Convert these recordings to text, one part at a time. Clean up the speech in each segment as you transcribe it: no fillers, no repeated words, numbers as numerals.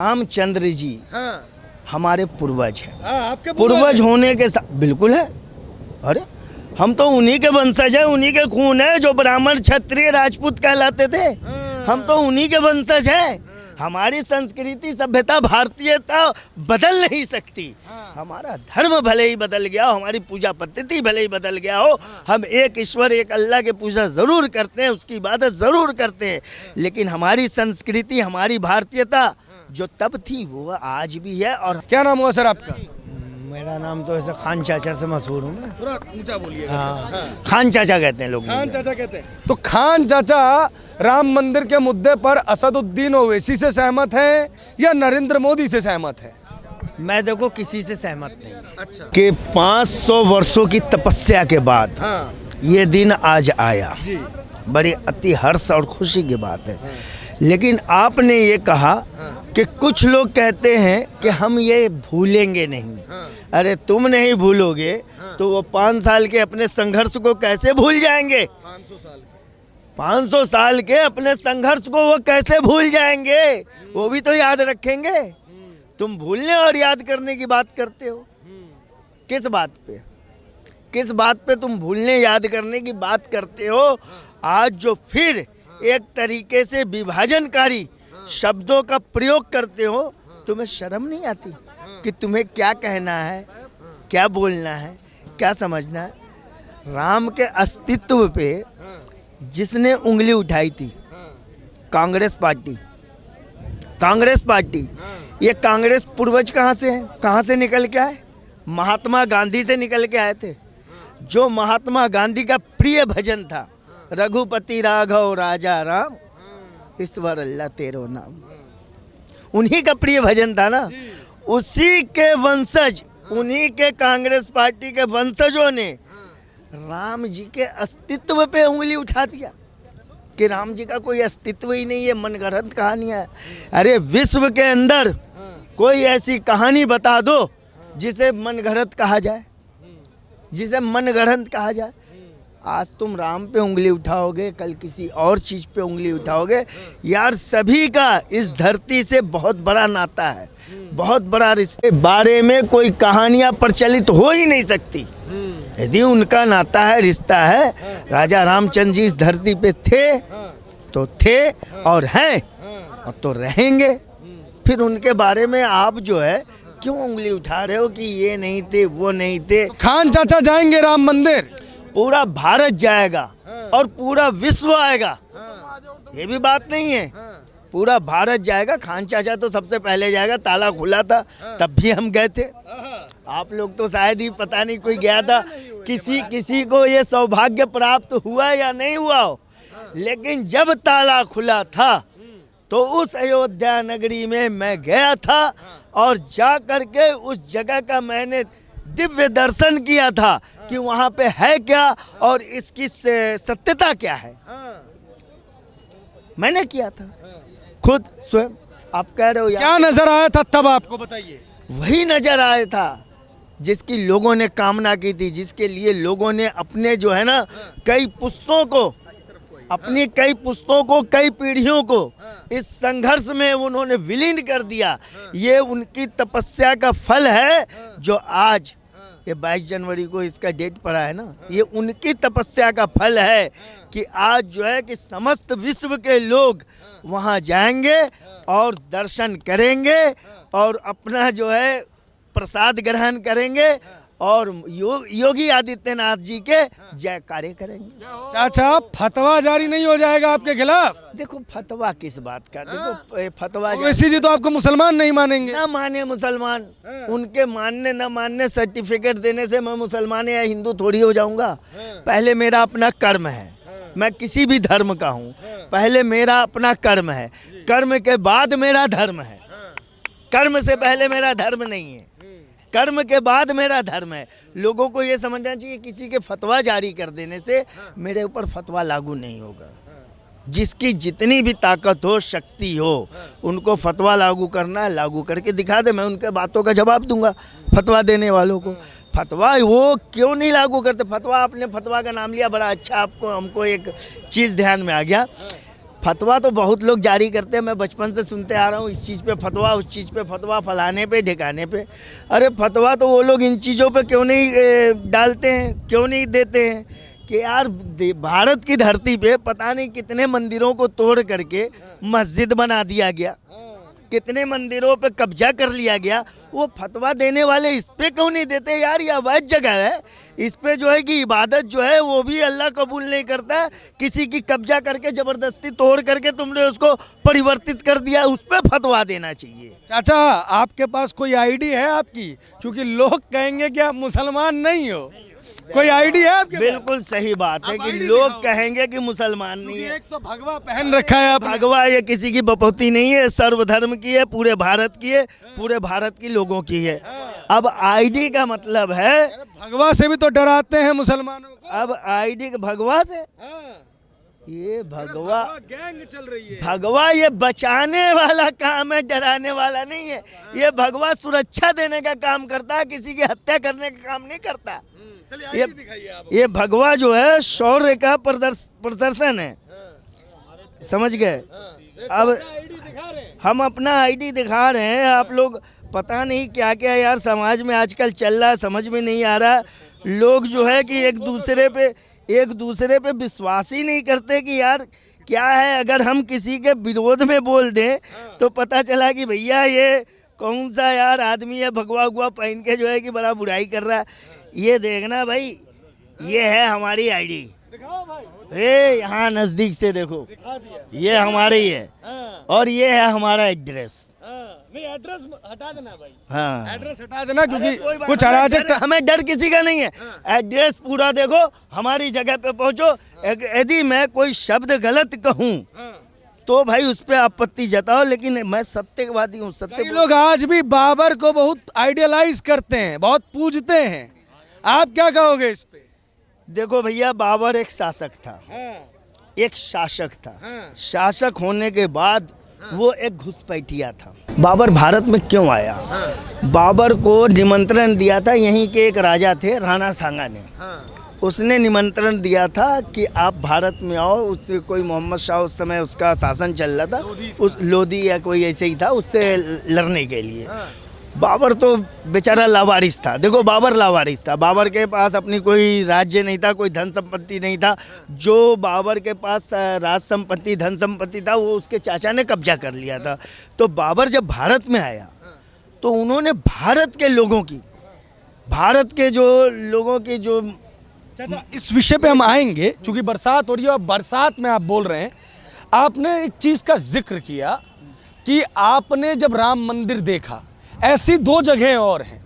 रामचंद्र जी हाँ, हमारे पूर्वज हैं। हाँ, आपके पूर्वज होने के साथ बिल्कुल है। अरे हम तो उन्हीं के वंशज हैं, उन्हीं के खून है जो ब्राह्मण क्षत्रिय राजपूत कहलाते थे। हम तो उन्हीं के वंशज हैं। हमारी संस्कृति सभ्यता भारतीयता बदल नहीं सकती। हमारा धर्म भले ही बदल गया हो, हमारी पूजा पद्धति भले ही बदल गया हो, हम एक ईश्वर एक अल्लाह की पूजा ज़रूर करते हैं, उसकी इबादत ज़रूर करते हैं, लेकिन हमारी संस्कृति हमारी भारतीयता जो तब थी वो आज भी है। और क्या नाम हुआ सर आपका? मेरा नाम तो ऐसा खान चाचा से मशहूर हूँ मैं। थोड़ा ऊंचा बोलिएगा हाँ, हाँ। खान चाचा कहते हैं लोग खान मुझे। चाचा कहते हैं। तो खान चाचा राम मंदिर के मुद्दे पर असदुद्दीन ओवैसी से सहमत हैं या नरेंद्र मोदी से सहमत हैं? मैं देखो किसी से सहमत नहीं अच्छा। कि 500 वर्षों की तपस्या के बाद हाँ ये दिन आज आया, जी। बड़ी अति हर्ष और खुशी की बात है। लेकिन आपने ये कहा कि कुछ लोग कहते हैं कि हम ये भूलेंगे नहीं। अरे तुम नहीं भूलोगे तो वो 5 साल के अपने संघर्ष को कैसे भूल जाएंगे? 500 साल के अपने संघर्ष को वो कैसे भूल जाएंगे? वो भी तो याद रखेंगे। तुम भूलने और याद करने की बात करते हो। किस बात पे? किस बात पे तुम भूलने याद करने की बात करते हो? आज जो फिर एक तरीके से विभाजनकारी शब्दों का प्रयोग करते हो, तुम्हें शर्म नहीं आती कि तुम्हें क्या कहना है, क्या बोलना है, क्या समझना है? राम के अस्तित्व पे जिसने उंगली उठाई थी कांग्रेस पार्टी। ये कांग्रेस पूर्वज कहाँ से है? कहाँ से निकल के आए? महात्मा गांधी से निकल के आए थे। जो महात्मा गांधी का प्रिय भजन था, रघुपति राघव राजा राम ईश्वर अल्लाह तेरो नाम, उन्हीं का प्रिय भजन था ना। उसी के वंशज, उन्हीं के कांग्रेस पार्टी के वंशजों ने राम जी के अस्तित्व पे उंगली उठा दिया कि राम जी का कोई अस्तित्व ही नहीं है, मनगढ़ंत कहानियां। अरे विश्व के अंदर कोई ऐसी कहानी बता दो जिसे मनगढ़ंत कहा जाए, जिसे मनगढ़ंत कहा जाए। आज तुम राम पे उंगली उठाओगे, कल किसी और चीज़ पे उंगली उठाओगे। यार सभी का इस धरती से बहुत बड़ा नाता है, बहुत बड़ा रिश्ते बारे में कोई कहानियाँ प्रचलित हो ही नहीं सकती यदि उनका नाता है, रिश्ता है। राजा रामचंद्र जी इस धरती पे थे तो थे और हैं और तो रहेंगे। फिर उनके बारे में आप जो है क्यों उंगली उठा रहे हो कि ये नहीं थे वो नहीं थे? खान चाचा जाएंगे राम मंदिर? पूरा भारत जाएगा और पूरा विश्व आएगा, ये भी बात नहीं है। पूरा भारत जाएगा। खान चाचा तो सबसे पहले जाएगा, ताला खुला था तब भी हम गए थे। आप लोग तो शायद ही पता नहीं कोई गया था, किसी को ये सौभाग्य प्राप्त हुआ या नहीं हुआ हो, लेकिन जब ताला खुला था तो उस अयोध्या नगरी में मैं गया था और जा करके उस जगह का मैंने दिव्य दर्शन किया था कि वहाँ पे है क्या और इसकी सत्यता क्या है। मैंने किया था खुद स्वयं। आप कह रहे हो क्या नजर आया था तब, आपको बताइए। वही नजर आया था जिसकी लोगों ने कामना की थी, जिसके लिए लोगों ने अपने जो है ना कई पुश्तों को, अपनी कई पुश्तों को, कई पीढ़ियों को इस संघर्ष में उन्होंने विलीन कर दिया। ये उनकी तपस्या का फल है जो आज ये 22 जनवरी को इसका डेट पड़ा है ना, ये उनकी तपस्या का फल है कि आज जो है कि समस्त विश्व के लोग वहाँ जाएंगे और दर्शन करेंगे और अपना जो है प्रसाद ग्रहण करेंगे और योगी आदित्यनाथ जी के जयकारे करेंगे। चाचा फतवा जारी नहीं हो जाएगा आपके खिलाफ? देखो फतवा किस बात का? देखो फतवा ओवैसी जी तो आपको मुसलमान नहीं मानेंगे। ना माने मुसलमान, उनके मानने ना मानने सर्टिफिकेट देने से मैं मुसलमान या हिंदू थोड़ी हो जाऊंगा। पहले मेरा अपना कर्म है, मैं किसी भी धर्म का हूँ, पहले मेरा अपना कर्म है, कर्म के बाद मेरा धर्म है। कर्म से पहले मेरा धर्म नहीं है, कर्म के बाद मेरा धर्म है। लोगों को ये समझना चाहिए किसी के फतवा जारी कर देने से मेरे ऊपर फतवा लागू नहीं होगा। जिसकी जितनी भी ताकत हो, शक्ति हो, उनको फतवा लागू करना है, लागू करके दिखा दे। मैं उनके बातों का जवाब दूंगा फतवा देने वालों को। फतवा वो क्यों नहीं लागू करते? फतवा, आपने फतवा का नाम लिया, बड़ा अच्छा। आपको हमको एक चीज़ ध्यान में आ गया। फतवा तो बहुत लोग जारी करते हैं, मैं बचपन से सुनते आ रहा हूँ, इस चीज़ पे फतवा, उस चीज़ पे फतवा, फलाने पे ठिकाने पे। अरे फतवा तो वो लोग इन चीज़ों पे क्यों नहीं डालते हैं, क्यों नहीं देते हैं कि यार भारत की धरती पे पता नहीं कितने मंदिरों को तोड़ करके मस्जिद बना दिया गया, कितने मंदिरों पे कब्जा कर लिया गया। वो फतवा देने वाले इस पे क्यों नहीं देते यार, ये अवैध जगह है, इस पे जो है कि इबादत जो है वो भी अल्लाह कबूल नहीं करता। किसी की कब्जा करके ज़बरदस्ती तोड़ करके तुमने उसको परिवर्तित कर दिया, उस पे फतवा देना चाहिए। चाचा आपके पास कोई आईडी है आपकी, क्योंकि लोग कहेंगे कि आप मुसलमान नहीं हो, कोई आईडी है आपके पास? बिल्कुल सही बात है आप कि आईडी लोग दिखाओ। कहेंगे कि मुसलमान नहीं है। एक तो भगवा पहन रखा है आपने। भगवा ये किसी की बपौती नहीं है, सर्वधर्म की है, पूरे भारत की है, पूरे भारत की लोगों की है। अब आईडी का मतलब है, भगवा से भी तो डराते हैं मुसलमानों को। अब आईडी भगवा से, ये भगवा गैंग चल रही है। भगवा ये बचाने वाला काम है, डराने वाला नहीं है। ये भगवा सुरक्षा देने का काम करता है, किसी की हत्या करने का काम नहीं करता। चलिए आईडी दिखाइए आप। ये भगवा जो है शौर्य का प्रदर्शन है, समझ गए। अब आईडी दिखा रहे हैं। हम अपना आईडी दिखा रहे हैं, आप लोग पता नहीं क्या क्या यार समाज में आजकल चल रहा है, समझ में नहीं आ रहा। लोग जो है कि एक दूसरे पे विश्वास ही नहीं करते कि यार क्या है। अगर हम किसी के विरोध में बोल दें तो पता चला कि भैया ये कौन सा यार आदमी है, भगवा हुआ पहन के जो है कि बड़ा बुराई कर रहा है। ये देखना भाई, ये है हमारी आईडी। दिखाओ भाई। ये यहाँ नजदीक से देखो, दिखा दिया। ये हमारी है हाँ, और ये है हमारा एड्रेस। हाँ। नहीं एड्रेस हटा देना भाई, हाँ, एड्रेस हटा देना क्योंकि कोई बात कुछ नहीं, अराजक हमें डर किसी का नहीं है। एड्रेस पूरा देखो, हमारी जगह पे पहुंचो। यदि मैं कोई शब्द गलत कहूं तो भाई उस पर आपत्ति जताओ, लेकिन मैं सत्यवादी हूँ। कई लोग आज भी बाबर को बहुत आइडियलाइज करते हैं, बहुत पूजते हैं, आप क्या कहोगे इस पे? देखो भैया, बाबर एक शासक था, एक शासक था। शासक होने के बाद वो एक घुसपैठिया था। बाबर भारत में क्यों आया? बाबर को निमंत्रण दिया था, यहीं के एक राजा थे राणा सांगा ने। उसने निमंत्रण दिया था कि आप भारत में आओ। उससे कोई मोहम्मद शाह, उस समय उसका शासन चल रहा था, उस लोधी या कोई ऐसे ही था, उससे लड़ने के लिए। बाबर तो बेचारा लावारिस था। देखो बाबर लावारिस था, बाबर के पास अपनी कोई राज्य नहीं था, कोई धन संपत्ति नहीं था। जो बाबर के पास राज संपत्ति, धन संपत्ति था, वो उसके चाचा ने कब्जा कर लिया था। तो बाबर जब भारत में आया तो उन्होंने भारत के लोगों की, भारत के जो लोगों की जो चाचा इस विषय पे हम आएंगे, क्योंकि बरसात हो रही है और बरसात में आप बोल रहे हैं। आपने एक चीज़ का जिक्र किया कि आपने जब राम मंदिर देखा, ऐसी दो जगह और हैं,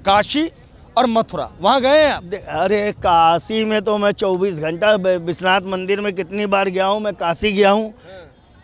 काशी और मथुरा, वहाँ गए हैं आप? अरे काशी में तो मैं 24 घंटा, विश्वनाथ मंदिर में कितनी बार गया हूँ, मैं काशी गया हूँ।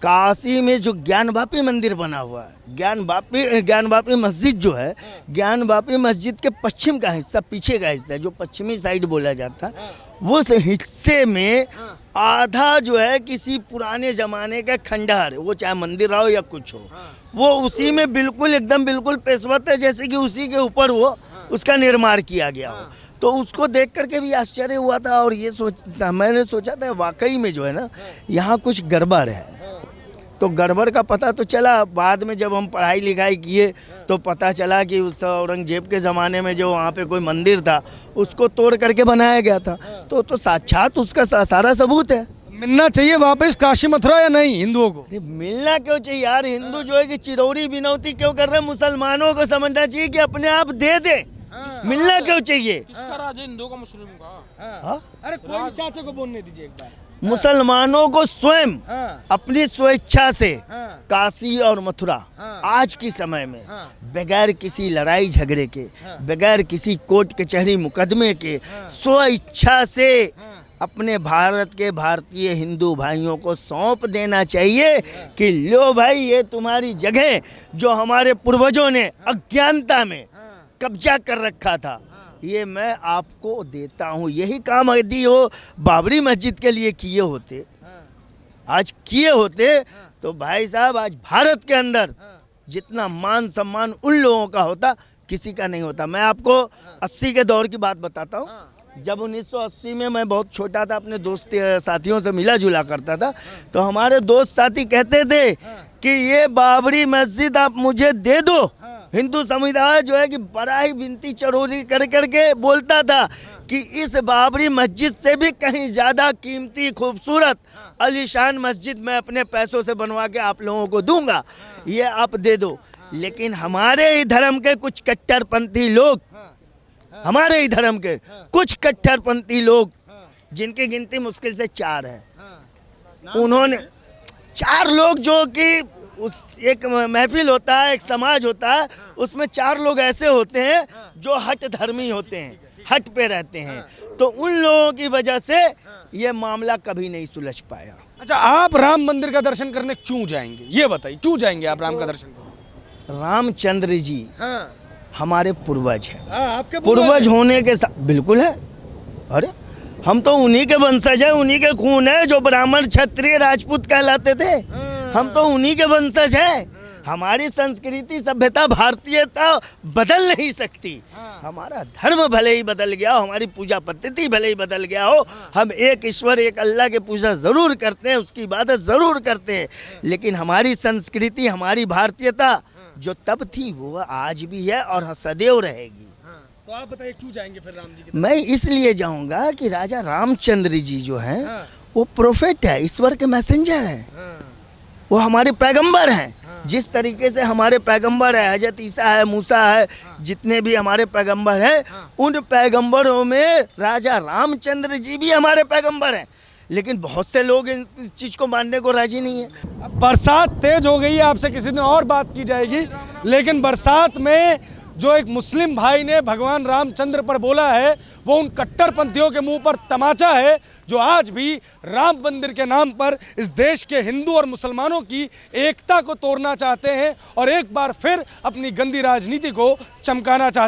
काशी में जो ज्ञानवापी मंदिर बना हुआ है, ज्ञानवापी मस्जिद जो है, ज्ञानवापी मस्जिद के पश्चिम का हिस्सा, पीछे का हिस्सा, जो पश्चिमी साइड बोला जाता है, वो हिस्से में आधा जो है किसी पुराने ज़माने का खंडहर, वो चाहे मंदिर हो या कुछ हो, वो उसी में बिल्कुल एकदम बिल्कुल पेशवत है, जैसे कि उसी के ऊपर वो उसका निर्माण किया गया हो। तो उसको देख करके भी आश्चर्य हुआ था और ये मैंने सोचा था वाकई में जो है ना, यहाँ कुछ गड़बड़ है। तो गड़बड़ का पता तो चला बाद में, जब हम पढ़ाई लिखाई किए तो पता चला कि उस औरंगजेब के ज़माने में जो वहाँ पे कोई मंदिर था, उसको तोड़ करके बनाया गया था। तो साक्षात उसका सारा सबूत है। मिलना चाहिए वापस काशी मथुरा या नहीं हिंदुओं को? मिलना क्यों चाहिए यार? हिंदू जो है कि चिरौरी बिनौती क्यों कर रहे हैं? मुसलमानों को समझना चाहिए कि अपने आप दे दे। मिलना क्यों चाहिए? किसका राज है, हिंदू का मुस्लिम का? अरे कोई भी चाचा को बोलने दीजिए एक बार। मुसलमानों को स्वयं अपनी स्वेच्छा से काशी और मथुरा आज की समय में बगैर किसी लड़ाई झगड़े के, बगैर किसी कोर्ट कचहरी मुकदमे के, स्वेच्छा से अपने भारत के भारतीय हिंदू भाइयों को सौंप देना चाहिए कि लो भाई, ये तुम्हारी जगह जो हमारे पूर्वजों ने अज्ञानता में कब्जा कर रखा था, ये मैं आपको देता हूँ। यही काम यदि वो बाबरी मस्जिद के लिए किए होते, आज किए होते, तो भाई साहब आज भारत के अंदर जितना मान सम्मान उन लोगों का होता, किसी का नहीं होता। मैं आपको 80 के दौर की बात बताता हूँ। जब 1980 में मैं बहुत छोटा था, अपने दोस्त साथियों से मिला जुला करता था, तो हमारे दोस्त साथी कहते थे कि ये बाबरी मस्जिद आप मुझे दे दो। हिंदू समुदाय जो है कि बड़ा ही विनती चरोरी कर करके बोलता था कि इस बाबरी मस्जिद से भी कहीं ज़्यादा कीमती, खूबसूरत, आलीशान मस्जिद मैं अपने पैसों से बनवा के आप लोगों को दूंगा, ये आप दे दो। लेकिन हमारे ही धर्म के कुछ कट्टरपंथी लोग, हमारे ही धर्म के कुछ कट्टरपंथी लोग, जिनकी गिनती मुश्किल से 4 है, उन्होंने 4 लोग जो कि उस एक महफिल होता है, एक समाज होता है, उसमें 4 लोग ऐसे होते हैं जो हट धर्मी होते हैं, हट पे रहते हैं, तो उन लोगों की वजह से ये मामला कभी नहीं सुलझ पाया। अच्छा, आप राम मंदिर का दर्शन करने क्यों जाएंगे, ये बताइए, क्यों जाएंगे आप राम का दर्शन करने? रामचंद्र जी हमारे पूर्वज हैं। आपके पूर्वज होने के साथ बिल्कुल है। अरे हम तो उन्हीं के वंशज हैं, उन्हीं के खून है, जो ब्राह्मण, क्षत्रिय, राजपूत कहलाते थे, हम तो उन्हीं के वंशज हैं। हमारी संस्कृति, सभ्यता, भारतीयता बदल नहीं सकती। हमारा धर्म भले ही बदल गया हो, हमारी पूजा पद्धति भले ही बदल गया हो, हम एक ईश्वर, एक अल्लाह की पूजा ज़रूर करते हैं, उसकी इबादत ज़रूर करते हैं, लेकिन हमारी संस्कृति, हमारी भारतीयता जो तब थी वो आज भी है और सदैव रहेगी। तो आप बताइए क्यों जाएंगे फिर राम जी के? मैं इसलिए जाऊंगा कि राजा रामचंद्र जी जो हैं वो प्रोफेट है, ईश्वर के मैसेंजर हैं, वो हमारे पैगंबर हैं। जिस तरीके से हमारे पैगंबर है, हजरत ईसा है, मूसा है, जितने भी हमारे पैगंबर हैं, उन पैगंबरों में राजा रामचंद्र जी भी हमारे पैगंबर हैं। लेकिन बहुत से लोग इस चीज़ को मानने को राजी नहीं है। अब बरसात तेज हो गई है, आपसे किसी दिन और बात की जाएगी, लेकिन बरसात में जो एक मुस्लिम भाई ने भगवान रामचंद्र पर बोला है, वो उन कट्टरपंथियों के मुंह पर तमाचा है जो आज भी राम मंदिर के नाम पर इस देश के हिंदू और मुसलमानों की एकता को तोड़ना चाहते हैं और एक बार फिर अपनी गंदी राजनीति को चमकाना चाहते हैं।